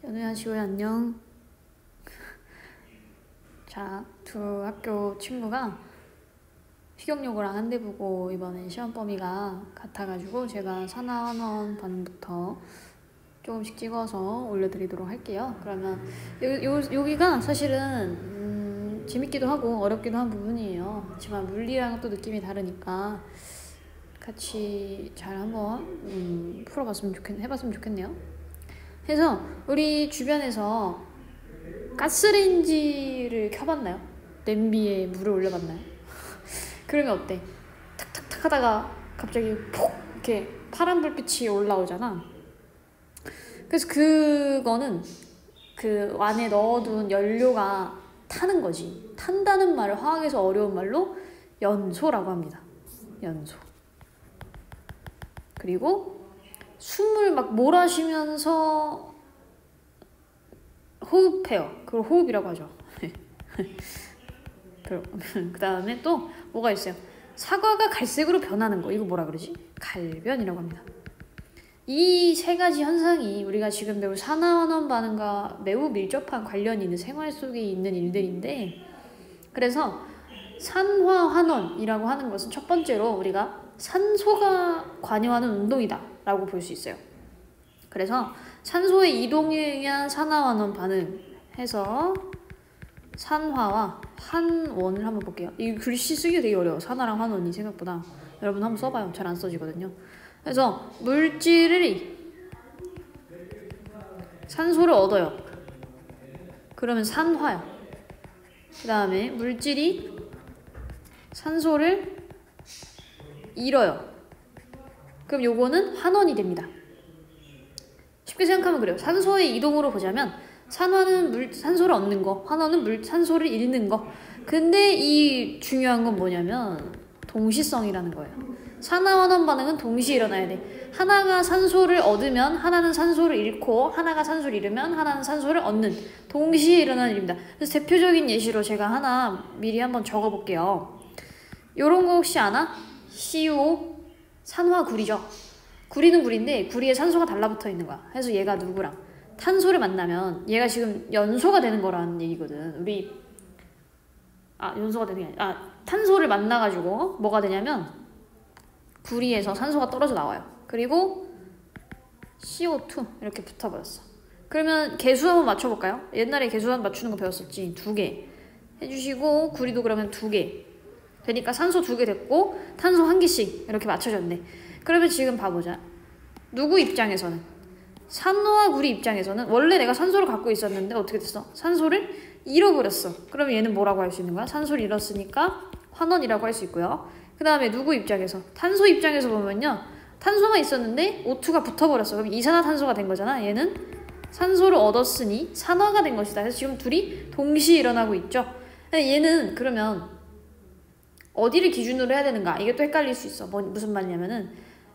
연우야, 지호야, 안녕. 자, 두 학교 친구가 식용요거랑 한대보고 이번에 시험 범위가 같아가지고 제가 산하원원 반부터 조금씩 찍어서 올려드리도록 할게요. 그러면 여기가 사실은 재밌기도 하고 어렵기도 한 부분이에요. 하지만 물리랑 또 느낌이 다르니까 같이 잘 한번 해봤으면 좋겠네요. 그래서 우리 주변에서 가스레인지를 켜봤나요? 냄비에 물을 올려봤나요? 그러면 어때? 탁탁탁 하다가 갑자기 폭 이렇게 파란 불빛이 올라오잖아. 그래서 그거는 그 안에 넣어둔 연료가 타는 거지. 탄다는 말을 화학에서 어려운 말로 연소라고 합니다. 연소. 그리고 숨을 막 몰아쉬면서 호흡해요. 그걸 호흡이라고 하죠. 그 다음에 또 뭐가 있어요? 사과가 갈색으로 변하는 거, 이거 뭐라 그러지? 갈변이라고 합니다. 이 세 가지 현상이 우리가 지금 배울 산화환원 반응과 매우 밀접한 관련이 있는 생활 속에 있는 일들인데, 그래서 산화환원이라고 하는 것은 첫 번째로 우리가 산소가 관여하는 운동이다 라고 볼 수 있어요. 그래서 산소의 이동에 의한 산화환원 반응 해서 산화와 환원을 한번 볼게요. 이 글씨 쓰기가 되게 어려워. 산화랑 환원이 생각보다. 여러분 한번 써봐요. 잘 안 써지거든요. 그래서 물질이 산소를 얻어요. 그러면 산화요. 그 다음에 물질이 산소를 잃어요. 그럼 요거는 환원이 됩니다. 쉽게 생각하면 그래요. 산소의 이동으로 보자면 산화는 산소를 얻는 거, 환원은 산소를 잃는 거. 근데 이 중요한 건 뭐냐면 동시성이라는 거예요. 산화환원 반응은 동시에 일어나야 돼. 하나가 산소를 얻으면 하나는 산소를 잃고, 하나가 산소를 잃으면 하나는 산소를 얻는, 동시에 일어나는 일입니다. 그래서 대표적인 예시로 제가 하나 미리 한번 적어볼게요. 요런 거 혹시 아나? CuO 산화구리죠. 구리는 구리인데 구리에 산소가 달라붙어 있는 거야. 그래서 얘가 누구랑 탄소를 만나면 얘가 지금 연소가 되는 거라는 얘기거든. 연소가 되는 게 아니라 탄소를 만나가지고 뭐가 되냐면 구리에서 산소가 떨어져 나와요. 그리고 CO2 이렇게 붙어버렸어. 그러면 개수 한번 맞춰볼까요? 옛날에 개수 한번 맞추는 거 배웠었지. 2개 해주시고, 구리도 그러면 2개 되니까 산소 2개 됐고 탄소 1개씩 이렇게 맞춰졌네. 그러면 지금 봐보자. 누구 입장에서는, 산소와 구리 입장에서는 원래 내가 산소를 갖고 있었는데 어떻게 됐어? 산소를 잃어버렸어. 그러면 얘는 뭐라고 할 수 있는 거야? 산소를 잃었으니까 환원이라고 할 수 있고요. 그 다음에 누구 입장에서? 탄소 입장에서 보면요, 탄소가 있었는데 O2가 붙어버렸어. 그럼 이산화탄소가 된 거잖아. 얘는 산소를 얻었으니 산화가 된 것이다. 그래서 지금 둘이 동시에 일어나고 있죠. 얘는 그러면 어디를 기준으로 해야 되는가? 이게 또 헷갈릴 수 있어. 무슨 말이냐면은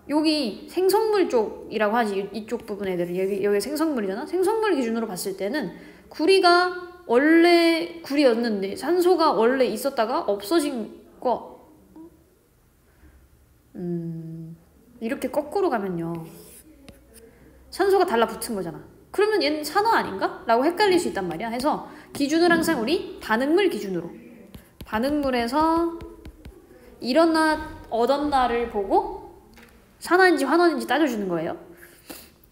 여기 생성물 쪽이라고 하지. 이쪽 부분 애들은 여기 생성물이잖아. 생성물 기준으로 봤을 때는 구리가 원래 구리였는데 산소가 원래 있었다가 없어진 거, 이렇게 거꾸로 가면요, 산소가 달라붙은 거잖아. 그러면 얘는 산화 아닌가? 라고 헷갈릴 수 있단 말이야. 해서 기준을 항상 우리 반응물 기준으로, 반응물에서 얻었나를 보고 산화인지 환원인지 따져주는 거예요.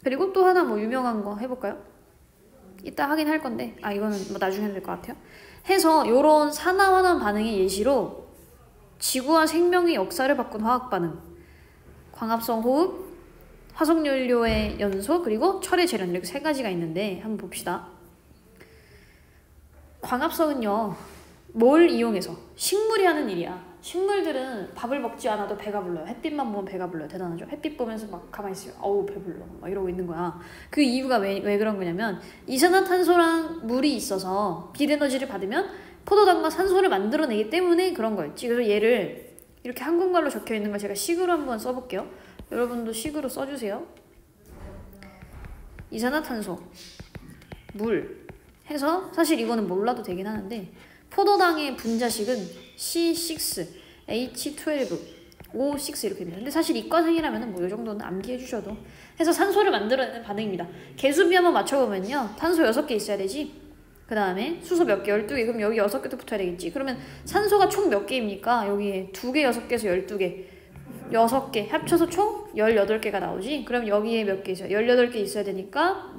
그리고 또 하나 유명한 거 해볼까요? 이따 하긴 할 건데, 이거는 나중에 될 것 같아요. 해서 요런 산화 환원 반응의 예시로 지구와 생명의 역사를 바꾼 화학 반응, 광합성 호흡, 화석연료의 연소, 그리고 철의 재련, 이렇게 세 가지가 있는데 한번 봅시다. 광합성은요, 뭘 이용해서? 식물이 하는 일이야. 식물들은 밥을 먹지 않아도 배가 불러요. 햇빛만 보면 배가 불러요. 대단하죠? 햇빛 보면서 막 가만히 있어요. 어우, 배불러. 막 이러고 있는 거야. 그 이유가 왜 그런 거냐면, 이산화탄소랑 물이 있어서 빛에너지를 받으면 포도당과 산소를 만들어내기 때문에 그런 거였지. 그래서 얘를 이렇게 한국말로 적혀 있는 걸 제가 식으로 한번 써볼게요. 여러분도 식으로 써주세요. 이산화탄소, 물 해서, 사실 이거는 몰라도 되긴 하는데, 포도당의 분자식은 C6H12 5, 6 이렇게 됩니다. 근데 사실 이과생이라면 뭐 이 정도는 암기해 주셔도 해서 산소를 만들어내는 반응입니다. 개수비 한번 맞춰보면요. 탄소 6개 있어야 되지. 그 다음에 수소 몇 개? 12개. 그럼 여기 6개도 붙어야 되겠지. 그러면 산소가 총 몇 개입니까? 여기에 2개, 6개에서 12개. 6개 합쳐서 총 18개가 나오지. 그럼 여기에 몇 개 있어요? 18개 있어야 되니까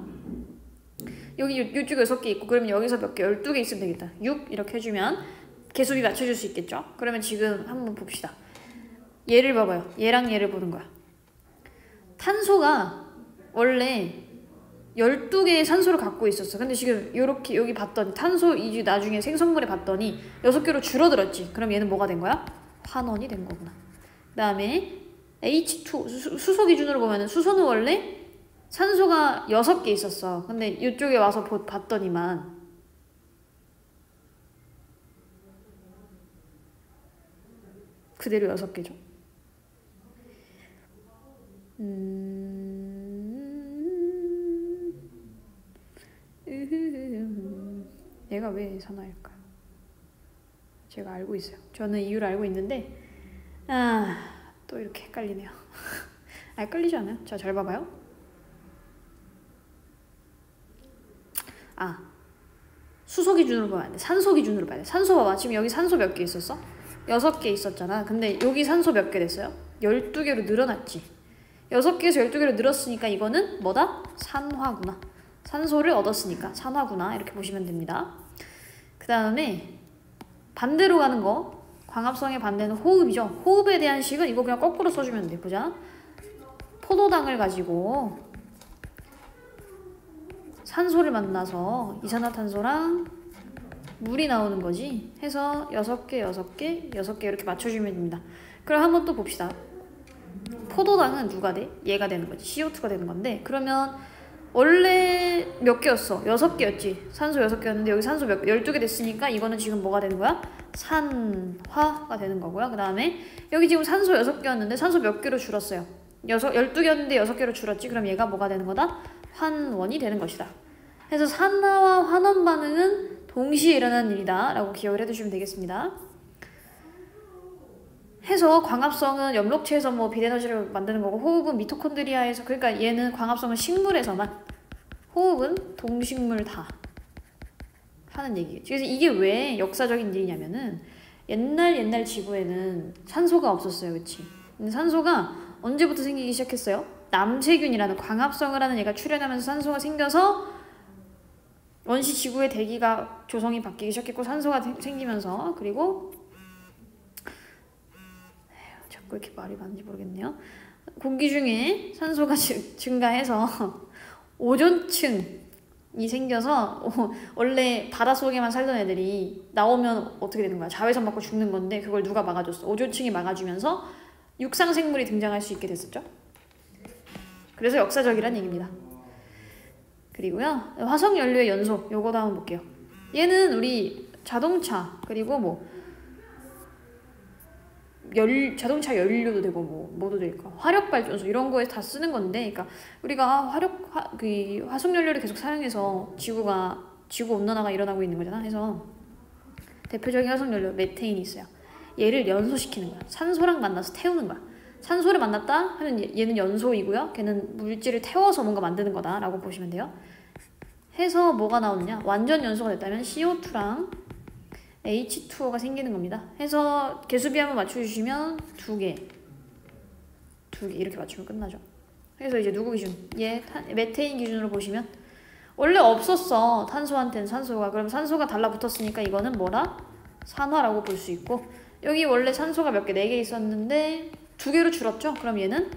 여기 이쪽에 6개 있고 그러면 여기서 몇 개? 12개 있으면 되겠다. 6 이렇게 해주면 개수비 맞춰줄 수 있겠죠? 그러면 지금 한번 봅시다. 얘를 봐봐요. 얘랑 얘를 보는 거야. 탄소가 원래 12개의 산소를 갖고 있었어. 근데 지금 이렇게 여기 봤더니 탄소 이주 나중에 생성물에 봤더니 6개로 줄어들었지. 그럼 얘는 뭐가 된 거야? 환원이 된 거구나. 그 다음에 H2 수소 기준으로 보면은 수소는 원래 산소가 6개 있었어. 근데 이쪽에 와서 봤더니만 그대로 6개죠. 얘가 왜 산화일까요? 제가 알고 있어요. 저는 이유를 알고 있는데 또 이렇게 헷갈리네요. 헷갈리지 않아요? 자, 잘 봐봐요. 수소 기준으로 보면 안 돼. 산소 기준으로 봐야 돼. 산소 봐봐. 지금 여기 산소 몇 개 있었어? 6개 있었잖아. 근데 여기 산소 몇 개 됐어요? 12개로 늘어났지. 6개에서 12개로 늘었으니까 이거는 뭐다? 산화구나. 산소를 얻었으니까 산화구나. 이렇게 보시면 됩니다. 그 다음에 반대로 가는 거. 광합성의 반대는 호흡이죠. 호흡에 대한 식은 이거 그냥 거꾸로 써주면 돼. 보자. 포도당을 가지고 산소를 만나서 이산화탄소랑 물이 나오는 거지. 해서 6개, 6개, 6개 이렇게 맞춰주면 됩니다. 그럼 한번 또 봅시다. 포도당은 누가 돼? 얘가 되는 거지. CO2가 되는 건데 그러면 원래 몇 개였어? 6개였지. 산소 6개였는데 여기 산소 12개 됐으니까 이거는 지금 뭐가 되는 거야? 산화가 되는 거고요. 그 다음에 여기 지금 산소 6개였는데 산소 몇 개로 줄었어요? 12개였는데 6개로 줄었지. 그럼 얘가 뭐가 되는 거다? 환원이 되는 것이다. 그래서 산화와 환원 반응은 동시에 일어나는 일이다 라고 기억을 해두시면 되겠습니다. 해서 광합성은 엽록체에서 뭐 비에너지를 만드는 거고 호흡은 미토콘드리아에서 그러니까 얘는 광합성은 식물에서만 호흡은 동식물 다 하는 얘기겠죠. 그래서 이게 왜 역사적인 일이냐면은 옛날 지구에는 산소가 없었어요. 그치? 근데 산소가 언제부터 생기기 시작했어요? 남세균이라는 광합성을 하는 얘가 출현하면서 산소가 생겨서 원시 지구의 대기가 조성이 바뀌기 시작했고 산소가 생기면서 그리고 자꾸 이렇게 말이 많은지 모르겠네요. 공기 중에 산소가 증가해서 오존층이 생겨서 원래 바닷속에만 살던 애들이 나오면 어떻게 되는 거야? 자외선 받고 죽는 건데 그걸 누가 막아줬어? 오존층이 막아주면서 육상 생물이 등장할 수 있게 됐었죠. 그래서 역사적이란 얘기입니다. 그리고요 화석연료의 연소 요거도 한번 볼게요. 얘는 우리 자동차 그리고 뭐 자동차 연료도 되고 뭐도 될까 화력발전소 이런 거에 다 쓰는 건데 그러니까 우리가 화석연료를 계속 사용해서 지구 온난화가 일어나고 있는 거잖아. 그래서 대표적인 화석연료 메테인이 있어요. 얘를 연소시키는 거야. 산소랑 만나서 태우는 거야. 산소를 만났다 하면 얘는 연소이고요. 걔는 물질을 태워서 뭔가 만드는 거다 라고 보시면 돼요. 해서 뭐가 나오느냐 완전 연소가 됐다면 CO2랑 H2O가 생기는 겁니다. 해서 개수비 한번 맞춰주시면 2개 이렇게 맞추면 끝나죠. 그래서 이제 누구 기준? 얘 메테인 기준으로 보시면 원래 없었어. 탄소한테는 산소가. 그럼 산소가 달라붙었으니까 이거는 뭐라? 산화라고 볼 수 있고 여기 원래 산소가 몇 개? 4개 있었는데 2개로 줄었죠? 그럼 얘는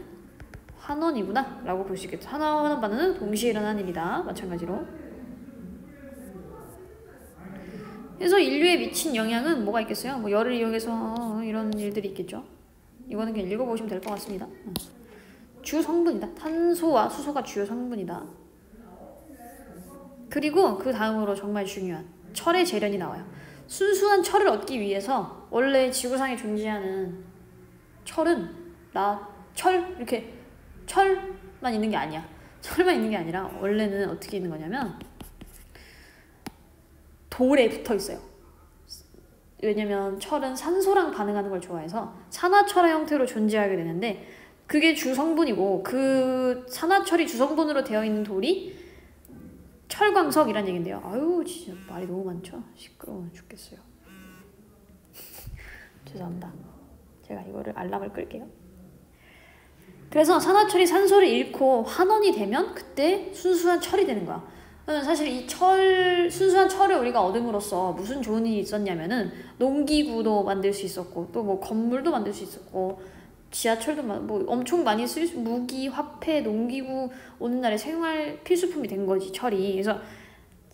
환원이구나 라고 볼 수 있겠죠. 산화와 환원 반응은 동시에 일어나는 일이다. 마찬가지로. 그래서 인류에 미친 영향은 뭐가 있겠어요? 뭐 열을 이용해서 이런 일들이 있겠죠. 이거는 그냥 읽어보시면 될 것 같습니다. 주 성분이다. 탄소와 수소가 주요 성분이다. 그리고 그 다음으로 정말 중요한 철의 재련이 나와요. 순수한 철을 얻기 위해서 원래 지구상에 존재하는 철은 이렇게 철만 있는 게 아니야. 철만 있는 게 아니라 원래는 어떻게 있는 거냐면 돌에 붙어 있어요. 왜냐면 철은 산소랑 반응하는 걸 좋아해서 산화철의 형태로 존재하게 되는데 그게 주성분이고 그 산화철이 주성분으로 되어 있는 돌이 철광석이란 얘긴데요. 아유 진짜 말이 너무 많죠? 시끄러워 죽겠어요. 죄송합니다. 제가 이거를 알람을 끌게요. 그래서 산화철이 산소를 잃고 환원이 되면 그때 순수한 철이 되는 거야. 그러면 사실 이 순수한 철을 우리가 얻음으로써 무슨 좋은 일이 있었냐면은 농기구도 만들 수 있었고 또 뭐 건물도 만들 수 있었고 지하철도 뭐 엄청 많이 쓸 수, 무기, 화폐, 농기구 오늘날의 생활 필수품이 된 거지 철이. 그래서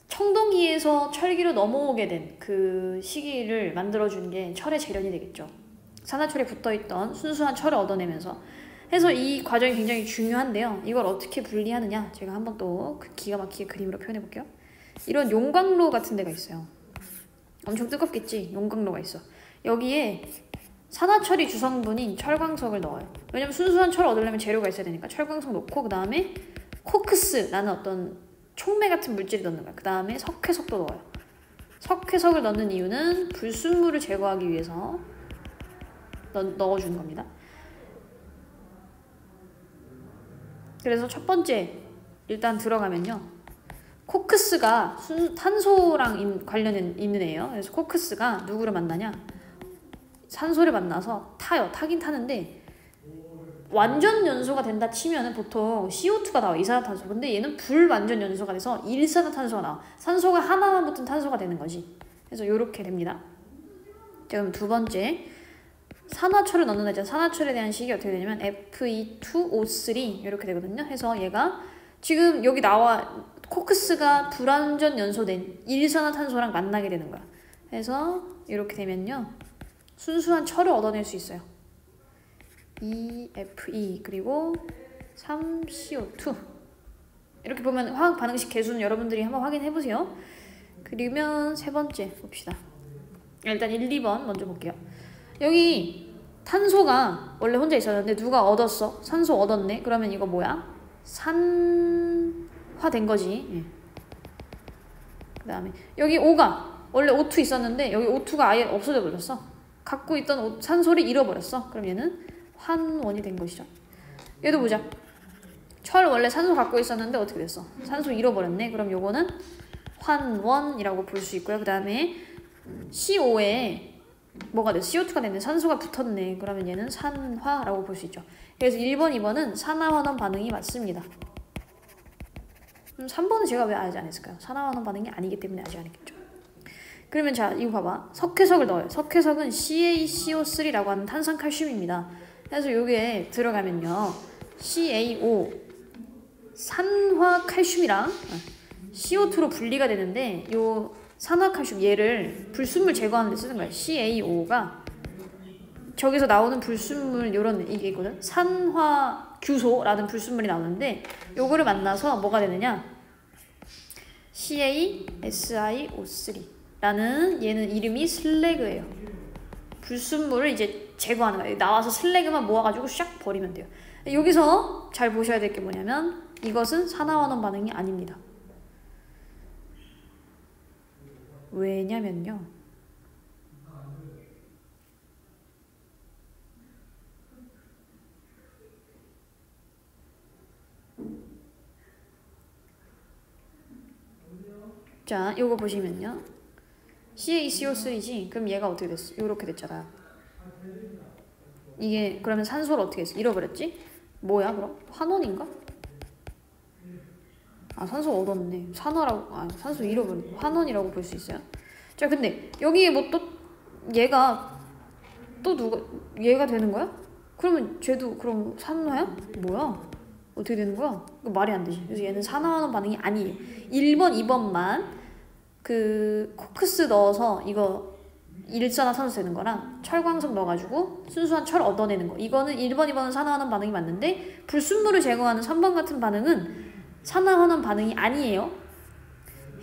청동기에서 철기로 넘어오게 된 그 시기를 만들어준 게 철의 재련이 되겠죠. 산화철에 붙어있던 순수한 철을 얻어내면서 해서 이 과정이 굉장히 중요한데요. 이걸 어떻게 분리하느냐 제가 한번 또 기가 막히게 그림으로 표현해 볼게요. 이런 용광로 같은 데가 있어요. 엄청 뜨겁겠지? 용광로가 있어. 여기에 산화철이 주성분인 철광석을 넣어요. 왜냐면 순수한 철을 얻으려면 재료가 있어야 되니까 철광석 넣고 그 다음에 코크스라는 어떤 촉매 같은 물질을 넣는 거야. 그 다음에 석회석도 넣어요. 석회석을 넣는 이유는 불순물을 제거하기 위해서 넣어주는 겁니다. 그래서 첫 번째 일단 들어가면요. 코크스가 탄소랑 관련 있는 애예요. 그래서 코크스가 누구를 만나냐? 산소를 만나서 타요. 타긴 타는데 완전 연소가 된다 치면은 보통 CO2가 나와. 이산화탄소. 근데 얘는 불완전 연소가 돼서 일산화탄소가 나와. 산소가 하나만 붙은 탄소가 되는 거지. 그래서 이렇게 됩니다. 자, 그럼 두 번째 산화철을 넣는 애죠. 산화철에 대한 식이 어떻게 되냐면 Fe2O3 이렇게 되거든요. 해서 얘가 지금 여기 나와 코크스가 불완전 연소된 일산화탄소랑 만나게 되는 거야. 그래서 이렇게 되면요. 순수한 철을 얻어낼 수 있어요. EFE 그리고 3CO2 이렇게 보면 화학 반응식 개수는 여러분들이 한번 확인해 보세요. 그러면 세 번째 봅시다. 일단 1, 2번 먼저 볼게요. 여기 탄소가 원래 혼자 있었는데 누가 얻었어? 산소 얻었네? 그러면 이거 뭐야? 산화된 거지. 예. 그 다음에 여기 O가 원래 O2 있었는데 여기 O2가 아예 없어져 버렸어. 갖고 있던 산소를 잃어버렸어. 그럼 얘는 환원이 된 것이죠. 얘도 보자. 철 원래 산소 갖고 있었는데 어떻게 됐어? 산소 잃어버렸네. 그럼 요거는 환원이라고 볼 수 있고요. 그 다음에 CO에 뭐가 돼? CO2가 됐네. 산소가 붙었네. 그러면 얘는 산화라고 볼 수 있죠. 그래서 1번, 2번은 산화환원 반응이 맞습니다. 3번은 제가 왜 알지 않았을까요? 산화환원 반응이 아니기 때문에 알지 않았겠죠. 그러면 자, 이거 봐봐. 석회석을 넣어요. 석회석은 CaCO3라고 하는 탄산칼슘입니다. 그래서 여기에 들어가면요. CaO 산화칼슘이랑 CO2로 분리가 되는데 요 산화칼슘 얘를 불순물 제거하는 데 쓰는 거예요. CaO가 저기서 나오는 불순물 요런 이게 있거든. 산화규소라는 불순물이 나오는데 요거를 만나서 뭐가 되느냐? CaSiO3 라는 얘는 이름이 슬래그예요. 불순물을 이제 제거하는 거예요. 나와서 슬래그만 모아가지고 샥 버리면 돼요. 여기서 잘 보셔야 될 게 뭐냐면 이것은 산화환원 반응이 아닙니다. 왜냐면요. 자, 요거 보시면요. CaCO3지? 그럼 얘가 어떻게 됐어? 요렇게 됐잖아. 이게 그러면 산소를 어떻게 했어? 잃어버렸지? 뭐야 그럼? 환원인가? 아, 산소 얻었네. 산화라고, 아, 산소 잃어버린 환원이라고 볼 수 있어요. 자, 근데 여기에 뭐 또 얘가 또 누가 얘가 되는 거야? 그러면 쟤도 그럼 산화야? 뭐야? 어떻게 되는 거야? 이거 말이 안 되지. 그래서 얘는 산화환원 반응이 아니에요. 1번, 2번만 그 코크스 넣어서 이거 일산화탄소 되는 거랑 철광석 넣어가지고 순수한 철 얻어내는 거. 이거는 1번, 2번은 산화환원 반응이 맞는데 불순물을 제거하는 3번 같은 반응은 산화환원 반응이 아니에요.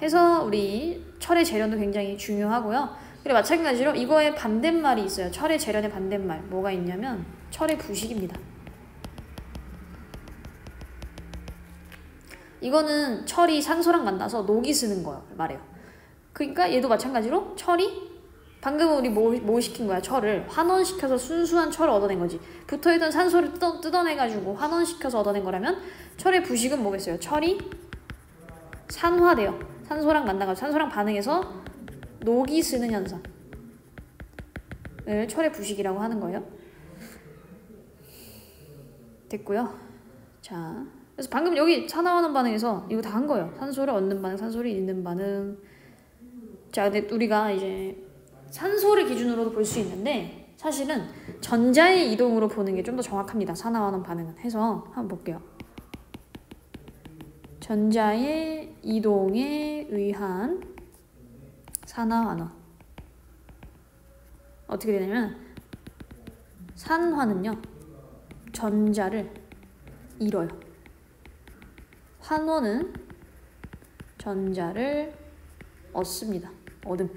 해서 우리 철의 재련도 굉장히 중요하고요. 그리고 마찬가지로 이거의 반대말이 있어요. 철의 재련의 반대말. 뭐가 있냐면 철의 부식입니다. 이거는 철이 산소랑 만나서 녹이 쓰는 거예요. 말해요. 그러니까 얘도 마찬가지로 철이 방금 우리 뭐 시킨 거야? 철을 환원시켜서 순수한 철을 얻어낸 거지. 붙어있던 산소를 뜯어내가지고 환원시켜서 얻어낸 거라면 철의 부식은 뭐겠어요? 철이 산화돼요. 산소랑 만나가지고 산소랑 반응해서 녹이 쓰는 현상을 철의 부식이라고 하는 거예요. 됐고요. 자, 그래서 방금 여기 산화환원 반응에서 이거 다 한 거예요. 산소를 얻는 반응, 산소를 잃는 반응. 자, 근데 우리가 이제 산소를 기준으로도 볼 수 있는데 사실은 전자의 이동으로 보는 게 좀 더 정확합니다. 산화환원 반응은. 해서 한번 볼게요. 전자의 이동에 의한 산화환원. 어떻게 되냐면 산화는요 전자를 잃어요. 환원은 전자를 얻습니다. 얻음.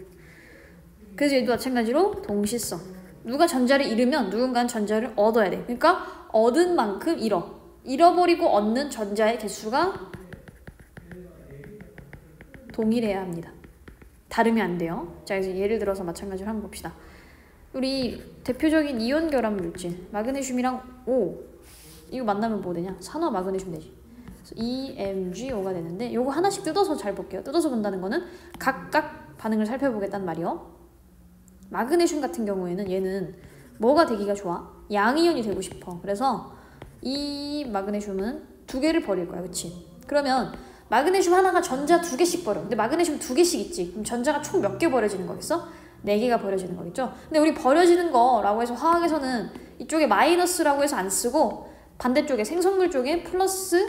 그래서 얘도 마찬가지로 동시성. 누가 전자를 잃으면 누군가는 전자를 얻어야 돼. 그러니까 얻은 만큼 잃어. 잃어버리고 얻는 전자의 개수가 동일해야 합니다. 다르면 안 돼요. 자, 그래서 예를 들어서 마찬가지로 한번 봅시다. 우리 대표적인 이온 결합 물질 마그네슘이랑 O 이거 만나면 뭐 되냐? 산화 마그네슘 되지. 그래서 EMgO가 되는데 요거 하나씩 뜯어서 잘 볼게요. 뜯어서 본다는 거는 각각 반응을 살펴보겠다는 말이요. 마그네슘 같은 경우에는 얘는 뭐가 되기가 좋아? 양이온이 되고 싶어. 그래서 이 마그네슘은 2개를 버릴 거야. 그치? 그러면 마그네슘 하나가 전자 2개씩 버려. 근데 마그네슘 2개씩 있지. 그럼 전자가 총 몇 개 버려지는 거겠어? 4개가 버려지는 거겠죠? 근데 우리 버려지는 거라고 해서 화학에서는 이쪽에 마이너스라고 해서 안 쓰고 반대쪽에 생성물 쪽에 플러스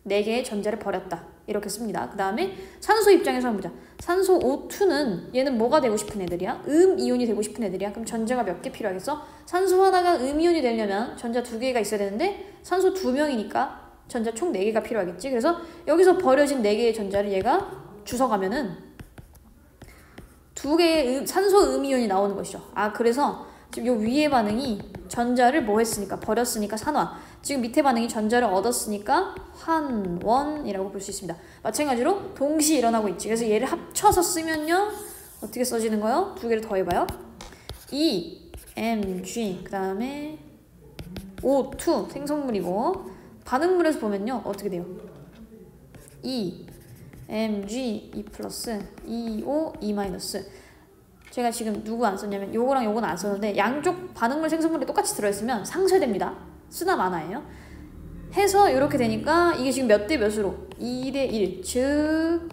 4개의 전자를 버렸다. 이렇게 씁니다. 그 다음에 산소 입장에서 한번 보자. 산소 O2는 얘는 뭐가 되고 싶은 애들이야? 음이온이 되고 싶은 애들이야. 그럼 전자가 몇 개 필요하겠어? 산소 하나가 음이온이 되려면 전자 2개가 있어야 되는데 산소 2명이니까 전자 총 4개가 필요하겠지. 그래서 여기서 버려진 4개의 전자를 얘가 주워가면은 2개의 산소 음이온이 나오는 것이죠. 아, 그래서 지금 요 위에 반응이 전자를 뭐 했으니까 버렸으니까 산화. 지금 밑에 반응이 전자를 얻었으니까 환원이라고 볼 수 있습니다. 마찬가지로 동시에 일어나고 있지. 그래서 얘를 합쳐서 쓰면요. 어떻게 써지는 거요? 2개를 더해봐요. EMg 그 다음에 O2 생성물이고 반응물에서 보면요. 어떻게 돼요? EMg E 플러스 EO E 마이너스. 제가 지금 누구 안 썼냐면 요거랑 요거는 안 썼는데 양쪽 반응물 생성물이 똑같이 들어있으면 상쇄됩니다. 쓰나 마나예요. 해서 이렇게 되니까 이게 지금 몇 대 몇으로? 2대 1. 즉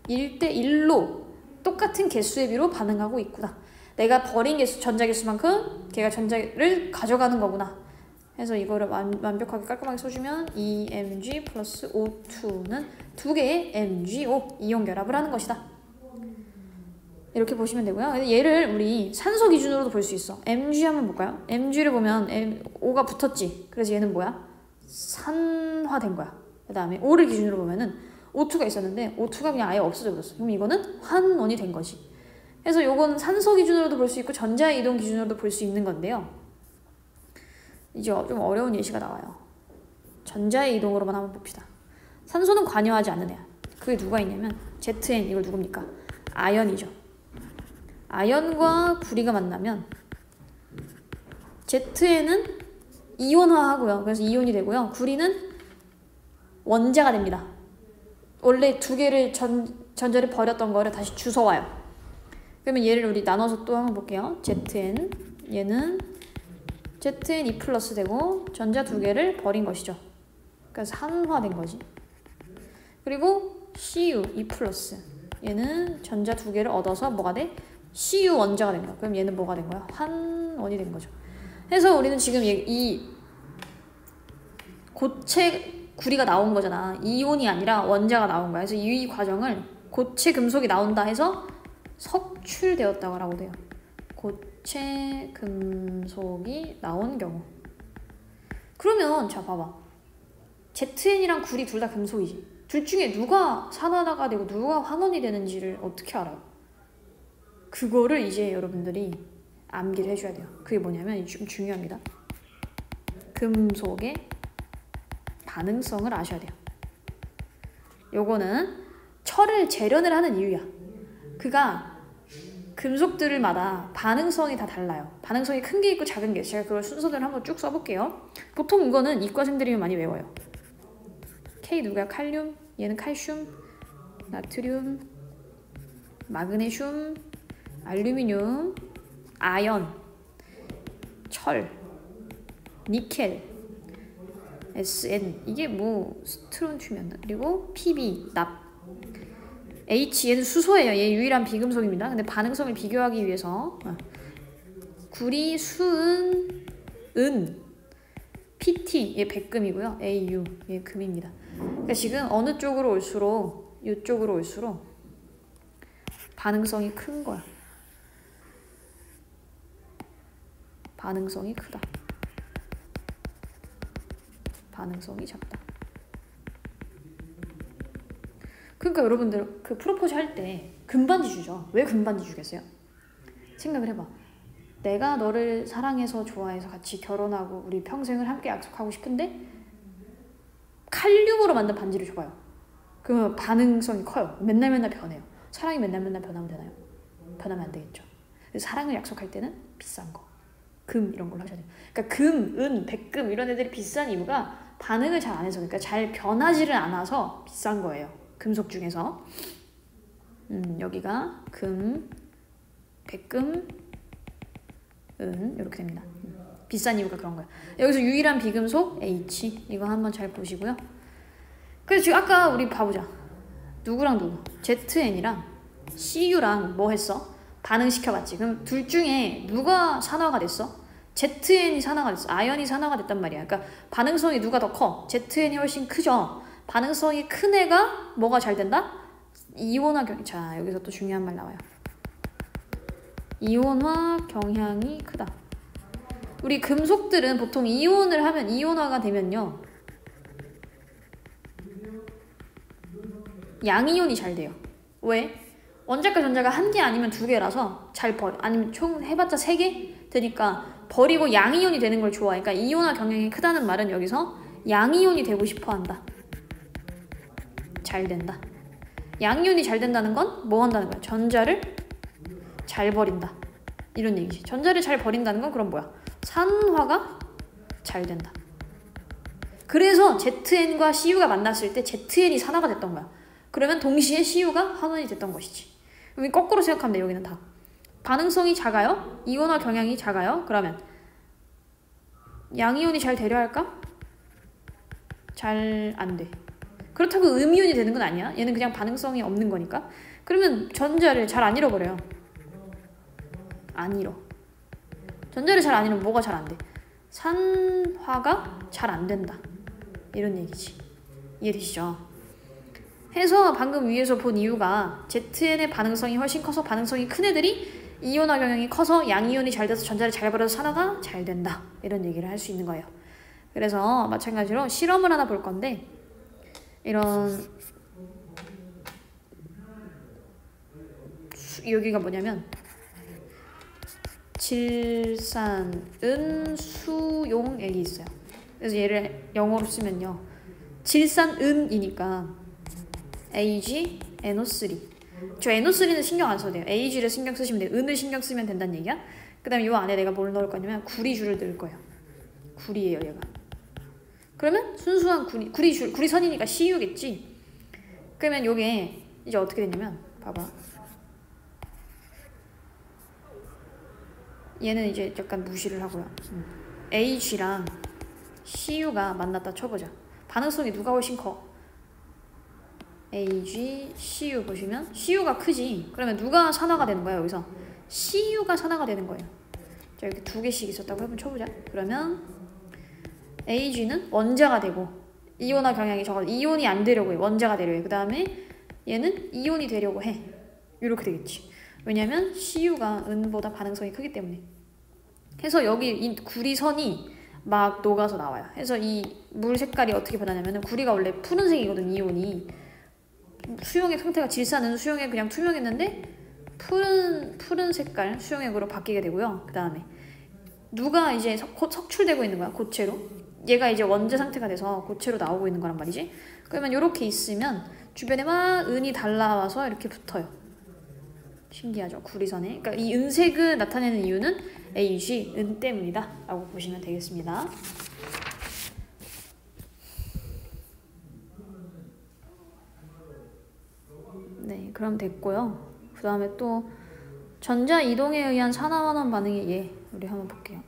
1대 1로 똑같은 개수의 비로 반응하고 있구나. 내가 버린 개수, 전자 개수만큼 걔가 전자를 가져가는 거구나. 해서 이거를 완벽하게 깔끔하게 써주면 EMg 플러스 O2는 2개의 MgO 이온 결합을 하는 것이다. 이렇게 보시면 되고요. 얘를 우리 산소 기준으로도 볼 수 있어. Mg 한번 볼까요? Mg를 보면 O가 붙었지. 그래서 얘는 뭐야? 산화된 거야. 그 다음에 O를 기준으로 보면은 O2가 있었는데 O2가 그냥 아예 없어져 버렸어. 그럼 이거는 환원이 된 거지. 그래서 요건 산소 기준으로도 볼 수 있고 전자의 이동 기준으로도 볼 수 있는 건데요. 이제 좀 어려운 예시가 나와요. 전자의 이동으로만 한번 봅시다. 산소는 관여하지 않는 애야. 그게 누가 있냐면 Zn 이걸 누굽니까? 아연이죠. 아연과 구리가 만나면 Zn은 이온화하고요. 그래서 이온이 되고요. 구리는 원자가 됩니다. 원래 2개를 전자를 버렸던 거를 다시 주워와요. 그러면 얘를 우리 나눠서 또 한번 볼게요. Zn 얘는 Zn E 플러스 되고 전자 2개를 버린 것이죠. 그래서 산화된 거지. 그리고 Cu E 플러스 얘는 전자 2개를 얻어서 뭐가 돼? Cu 원자가 된 거야. 그럼 얘는 뭐가 된 거야? 환원이 된 거죠. 해서 우리는 지금 이 고체 구리가 나온 거잖아. 이온이 아니라 원자가 나온 거야. 그래서 이 과정을 고체 금속이 나온다 해서 석출되었다고 돼요. 고체 금속이 나온 경우. 그러면 자 봐봐. Zn이랑 구리 둘 다 금속이지. 둘 중에 누가 산화가 되고 누가 환원이 되는지를 어떻게 알아요? 그거를 이제 여러분들이 암기를 해줘야 돼요. 그게 뭐냐면 좀 중요합니다. 금속의 반응성을 아셔야 돼요. 요거는 철을 재련을 하는 이유야. 금속들마다 반응성이 다 달라요. 반응성이 큰 게 있고 작은 게 있어요. 제가 그걸 순서대로 한번 쭉 써볼게요. 보통 이거는 이과생들이 많이 외워요. K 누구야? 칼륨, 얘는 칼슘, 나트륨, 마그네슘, 알루미늄, 아연, 철, 니켈, SN, 이게 뭐 스트론튬이었나? 그리고 PB, 납, H, 얘는 수소예요. 얘 유일한 비금속입니다. 근데 반응성을 비교하기 위해서 구리, 수은, 은, PT, 얘 백금이고요. AU, 얘 금입니다. 그러니까 지금 어느 쪽으로 올수록 이쪽으로 올수록 반응성이 큰 거야. 반응성이 크다. 반응성이 작다. 그러니까 여러분들 그 프로포즈 할 때 금반지 주죠. 왜 금반지 주겠어요? 생각을 해봐. 내가 너를 사랑해서 좋아해서 같이 결혼하고 우리 평생을 함께 약속하고 싶은데 칼륨으로 만든 반지를 줘봐요. 그러면 반응성이 커요. 맨날 변해요. 사랑이 맨날 변하면 되나요? 변하면 안 되겠죠. 사랑을 약속할 때는 비싼 거. 금 이런 걸로 하셔야 돼요. 그러니까 금, 은, 백금 이런 애들이 비싼 이유가 반응을 잘 안 해서, 그러니까 잘 변하지를 않아서 비싼 거예요. 금속 중에서. 여기가 금, 백금, 은 이렇게 됩니다. 비싼 이유가 그런 거예요. 여기서 유일한 비금속 H, 이거 한번 잘 보시고요. 그래서 지금 아까 우리 봐보자. 누구랑 누구? ZN이랑 CU랑 뭐 했어? 반응시켜봤지. 그럼 둘 중에 누가 산화가 됐어? ZN이 산화가 됐어. 아연이 산화가 됐단 말이야. 그러니까 반응성이 누가 더 커? ZN이 훨씬 크죠. 반응성이 큰 애가 뭐가 잘 된다? 이온화 경향. 자, 여기서 또 중요한 말 나와요. 이온화 경향이 크다. 우리 금속들은 보통 이온을 하면, 이온화가 되면요, 양이온이 잘 돼요. 왜? 원자과 전자가 한 개 아니면 두 개라서 잘 버려. 아니면 총 해봤자 세 개 되니까 버리고 양이온이 되는 걸 좋아해. 그러니까 이온화 경향이 크다는 말은 여기서 양이온이 되고 싶어 한다. 잘 된다. 양이온이 잘 된다는 건 뭐 한다는 거야? 전자를 잘 버린다. 이런 얘기지. 전자를 잘 버린다는 건 그럼 뭐야? 산화가 잘 된다. 그래서 ZN과 CU가 만났을 때 ZN이 산화가 됐던 거야. 그러면 동시에 CU가 환원이 됐던 것이지. 여기 거꾸로 생각하면 돼. 여기는 다. 반응성이 작아요? 이온화 경향이 작아요? 그러면 양이온이 잘 되려 할까? 잘 안 돼. 그렇다고 음이온이 되는 건 아니야. 얘는 그냥 반응성이 없는 거니까. 그러면 전자를 잘 안 잃어버려요. 안 잃어. 전자를 잘 안 잃으면 뭐가 잘 안 돼? 산화가 잘 안 된다. 이런 얘기지. 이해되시죠? 해서 방금 위에서 본 이유가 ZN의 반응성이 훨씬 커서 반응성이 큰 애들이 이온화 경향이 커서 양이온이 잘 돼서 전자를 잘 버려서 산화가 잘 된다. 이런 얘기를 할 수 있는 거예요. 그래서 마찬가지로 실험을 하나 볼 건데, 이런 여기가 뭐냐면 질산은수용액이 있어요. 그래서 얘를 영어로 쓰면요, 질산은이니까 AgNO3. 저 NO3는 신경 안 써도 돼요. Ag를 신경 쓰시면 돼요. 은을 신경 쓰면 된다는 얘기야. 그 다음에 이 안에 내가 뭘 넣을 거냐면 구리줄을 넣을 거예요. 구리예요, 얘가. 그러면 순수한 구리선이니까 CU겠지. 그러면 요게 이제 어떻게 되냐면, 봐봐. 얘는 이제 약간 무시를 하고요. Ag랑 CU가 만났다 쳐보자. 반응성이 누가 훨씬 커? Ag, CU 보시면 CU가 크지. 그러면 누가 산화가 되는 거야, 여기서? CU가 산화가 되는 거예요. 자, 이렇게 두 개씩 있었다고 한번 쳐보자. 그러면 Ag는 원자가 되고, 이온화 경향이 적어서 이온이 안 되려고 해. 원자가 되려고 해. 그 다음에 얘는 이온이 되려고 해. 이렇게 되겠지. 왜냐면 CU가 은보다 반응성이 크기 때문에. 해서 여기 이 구리선이 막 녹아서 나와요. 해서 이 물 색깔이 어떻게 변하냐면, 구리가 원래 푸른색이거든, 이온이. 수용액 상태가 질산은 수용액 그냥 투명했는데 푸른 색깔 수용액으로 바뀌게 되고요. 그 다음에 누가 이제 석출되고 있는 거야, 고체로. 얘가 이제 원자 상태가 돼서 고체로 나오고 있는 거란 말이지. 그러면 이렇게 있으면 주변에 막 은이 달라와서 이렇게 붙어요. 신기하죠? 구리선에. 그러니까 이 은색을 나타내는 이유는 Ag, 은 때문이다 라고 보시면 되겠습니다. 네, 그럼 됐고요. 그 다음에 또 전자 이동에 의한 산화환원 반응의 예, 우리 한번 볼게요.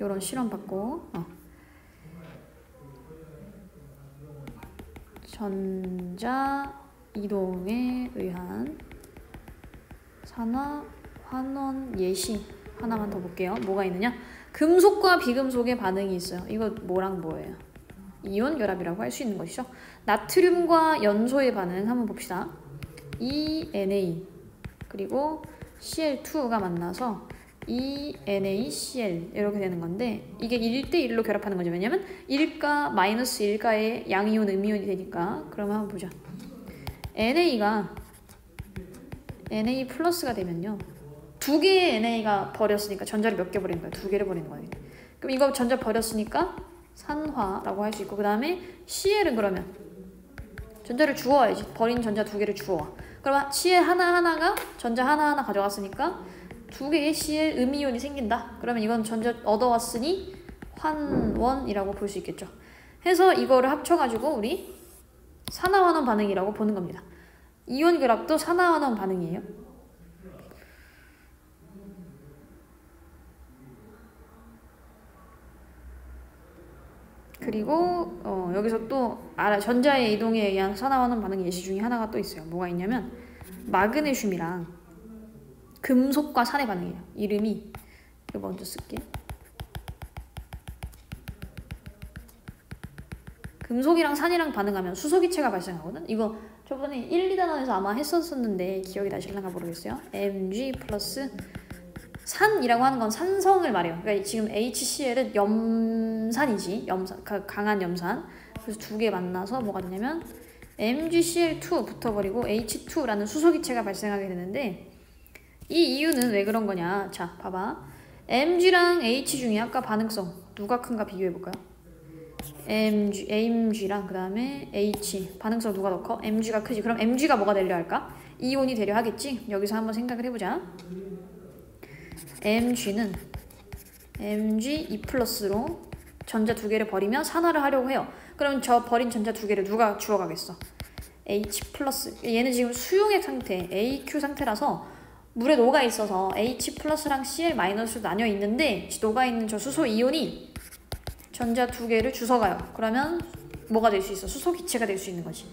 요런 실험 받고 전자 이동에 의한 산화환원 예시 하나만 더 볼게요. 뭐가 있느냐? 금속과 비금속의 반응이 있어요. 이거 뭐랑 뭐예요? 이온 결합이라고 할 수 있는 것이죠. 나트륨과 연소의 반응 한번 봅시다. ENA 그리고 Cl2가 만나서 ENaCl 이렇게 되는 건데 이게 1대1로 결합하는 거죠. 왜냐면 1가 마이너스 1가의 양이온 음이온이 되니까. 그러면 한번 보자. NA가 Na 플러스가 되면요, 두 개의 NA가 버렸으니까 전자를 몇 개 버리는 거예요? 두 개를 버리는 거예요. 그럼 이거 전자 버렸으니까 산화라고 할 수 있고, 그 다음에 Cl은 그러면 전자를 주워야지. 버린 전자 두 개를 주워와. 그러면 Cl 하나하나가 전자 하나하나 가져갔으니까 두 개의 Cl 음이온이 생긴다. 그러면 이건 전자 얻어왔으니 환원이라고 볼 수 있겠죠. 해서 이거를 합쳐가지고 우리 산화환원 반응이라고 보는 겁니다. 이온 결합도 산화환원 반응이에요. 그리고 여기서 또 전자의 이동에 의한 산화환원 반응 예시 중에 하나가 또 있어요. 뭐가 있냐면 마그네슘이랑 금속과 산의 반응이에요. 이름이, 이거 먼저 쓸게. 금속이랑 산이랑 반응하면 수소기체가 발생하거든. 이거 저번에 1, 2단원에서 아마 했었는데 기억이 나실랑가 모르겠어요. Mg 플러스 산이라고 하는 건 산성을 말해요. 그러니까 지금 HCl은 염산이지, 강한 염산. 그래서 두 개 만나서 뭐가 되냐면 MgCl2 붙어버리고 H2라는 수소기체가 발생하게 되는데, 이 이유는 왜 그런 거냐? 자, 봐봐. Mg랑 H 중에 아까 반응성 누가 큰가 비교해볼까요? AMG랑 그 다음에 H 반응성 누가 더 커? MG가 크지. 그럼 MG가 뭐가 되려 할까? 이온이 되려 하겠지? 여기서 한번 생각을 해보자. MG는 Mg2+로 전자 두 개를 버리면 산화를 하려고 해요. 그럼 저 버린 전자 두 개를 누가 주워가겠어? H+. 얘는 지금 수용액 상태, AQ 상태라서 물에 녹아 있어서 H+랑 Cl-로 나뉘어 있는데 녹아 있는 저 수소 이온이 전자 두 개를 주워가요. 그러면 뭐가 될 수 있어? 수소기체가 될 수 있는 거지.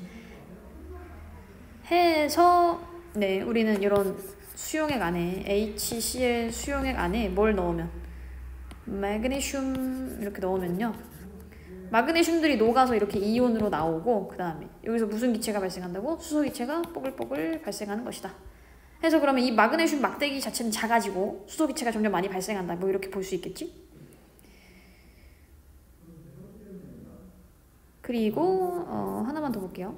해서 네, 우리는 이런 수용액 안에 HCl 수용액 안에 뭘 넣으면 마그네슘 이렇게 넣으면요, 마그네슘들이 녹아서 이렇게 이온으로 나오고, 그 다음에 여기서 무슨 기체가 발생한다고? 수소기체가 뽀글뽀글 발생하는 것이다. 해서 그러면 이 마그네슘 막대기 자체는 작아지고 수소기체가 점점 많이 발생한다. 뭐 이렇게 볼 수 있겠지? 그리고 하나만 더 볼게요.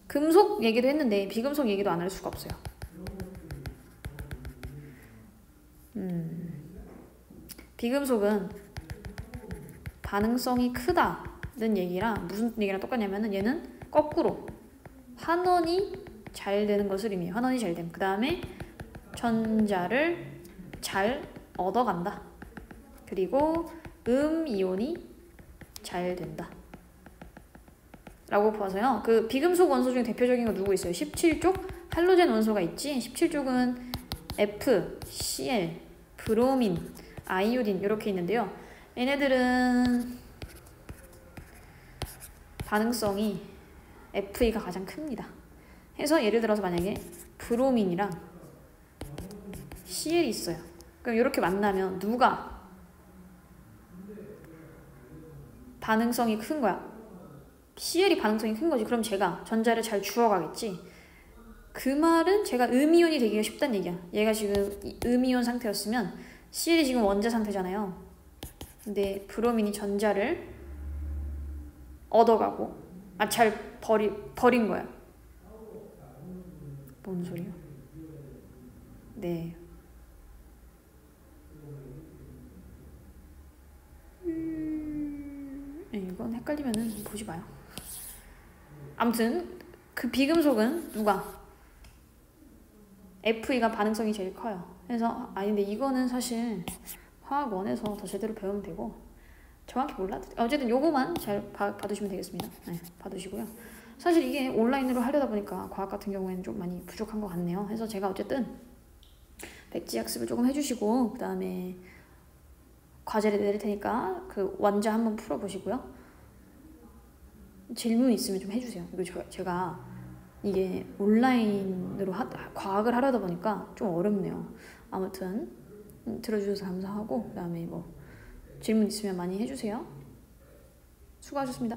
금속 얘기도 했는데 비금속 얘기도 안 할 수가 없어요. 비금속은 반응성이 크다는 얘기랑 무슨 얘기랑 똑같냐면은 얘는 거꾸로 환원이 잘 되는 것을 의미해요. 환원이 잘 됨. 그 다음에 전자를 잘 얻어간다. 그리고 이온이 잘 된다 라고 봐서요. 그 비금속 원소 중에 대표적인 거 누구 있어요? 17쪽 할로젠 원소가 있지. 17쪽은 F, Cl, 브로민, 아이오딘 이렇게 있는데요. 얘네들은 반응성이 Fe가 가장 큽니다. 해서 예를 들어서 만약에 브로민이랑 Cl이 있어요. 그럼 이렇게 만나면 누가 반응성이 큰 거야? Cl이 반응성이 큰 거지. 그럼 제가 전자를 잘 주워가겠지. 그 말은 제가 음이온이 되기가 쉽다는 얘기야. 얘가 지금 음이온 상태였으면 Cl이 지금 원자 상태잖아요. 근데 브로민이 전자를 얻어가고 잘 버린 거야. 뭔 소리야? 네. 이건 헷갈리면은 보지 마요. 아무튼 그 비금속은 누가? FE가 반응성이 제일 커요. 그래서 근데 이거는 사실 화학 1에서 더 제대로 배우면 되고 정확히 몰라도 어쨌든 요거만 잘 봐두시면 되겠습니다. 네, 봐두시고요. 사실 이게 온라인으로 하려다 보니까 과학 같은 경우에는 좀 많이 부족한 것 같네요. 그래서 제가 어쨌든 백지 학습을 조금 해주시고 그 다음에 과제를 내릴 테니까 그 완자 한번 풀어보시고요. 질문 있으면 좀 해주세요. 이거 제가 이게 온라인으로 과학을 하려다 보니까 좀 어렵네요. 아무튼 들어주셔서 감사하고 그 다음에 뭐 질문 있으면 많이 해주세요. 수고하셨습니다.